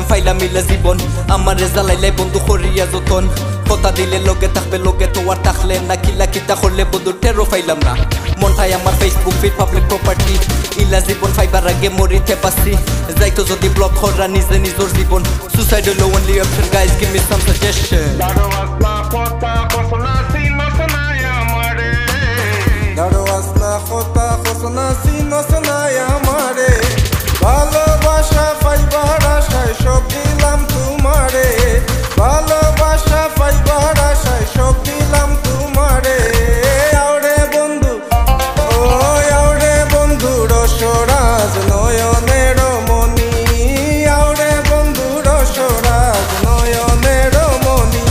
ফাইলা মিলা জীবন আমারে জ্বালাইলে বন্ধু করিয়া যতন কথা দিলে লগে থাকবে লগে তো আর থাকলে না কিলা কিতা করলে বন্ধু টেরো ফাইলাম না মনটাই আমার ফেসবুক ফিড পাবলিক প্রপার্টি ইলা জীবন ফাইবার আগে মরিতে পাসি যাইতো যদি ব্লক করা নিজে নিজের জীবন সুসাইড হলো only option guys give me some suggestion দাঁড়ো আসনা কথা কসনা সিনো সনায় আমারে দাঁড়ো আসনা কথা কসনা সিনো সনায় আমারে ভালোবাসা পাইবার আশায় সব দিলাম তোমারে ভালোবাসা পাইবার আশায় সব দিলাম তোমারে আওরে বন্ধু ও আওরে বন্ধু রসরাজ নয়নের মনি আওরে বন্ধু রসরাজ নয়নের মনি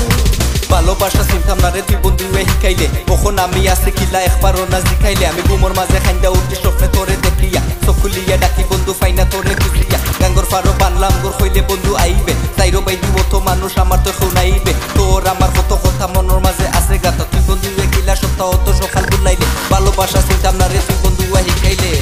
ভালোবাসা চিন্তাম না রে তুই বন্ধু শিখাইলে কখন আমি আছি কিলা একবারও না জিখাইলে আমি ঘুমোর মাঝে খাইন্দা উঠি স্বপ্নে তোরে দেখিয়া চোখ খুলিয়া ডাকি বন্ধু ফাইনা তোরে খুঁজিয়া গাঙ্গর ফারো বানলাম গোর হইলে বন্ধু আইবে তাইরো বাইদি মতো মানুষ আমার তো শুনাইবে তোর আমার কত কথা মনের মাঝে আছে গাতা তুই বন্ধু কিলা সপ্তাহ তো সকাল বুলাইলে ভালোবাসা চিন্তাম না রে তুই বন্ধু শিখাইলে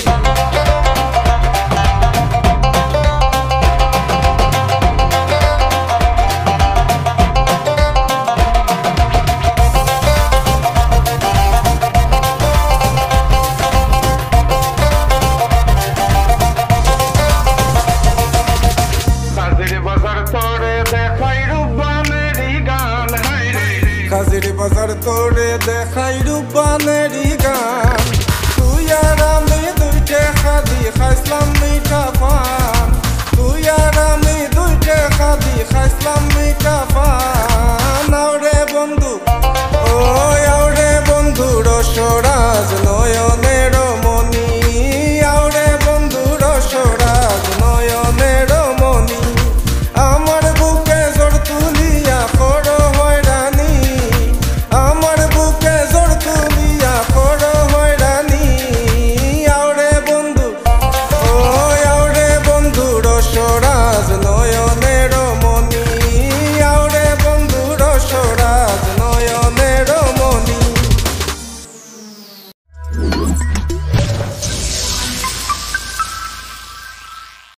কাজের বাজার তোরে দেখাই রূপানেরই গান তুই আর আমি দুইটে খাদি খাইসলাম মিঠা পান তুই আর আমি দুইটে খাদি খাইসলাম মিঠা পান আওরে বন্ধু ও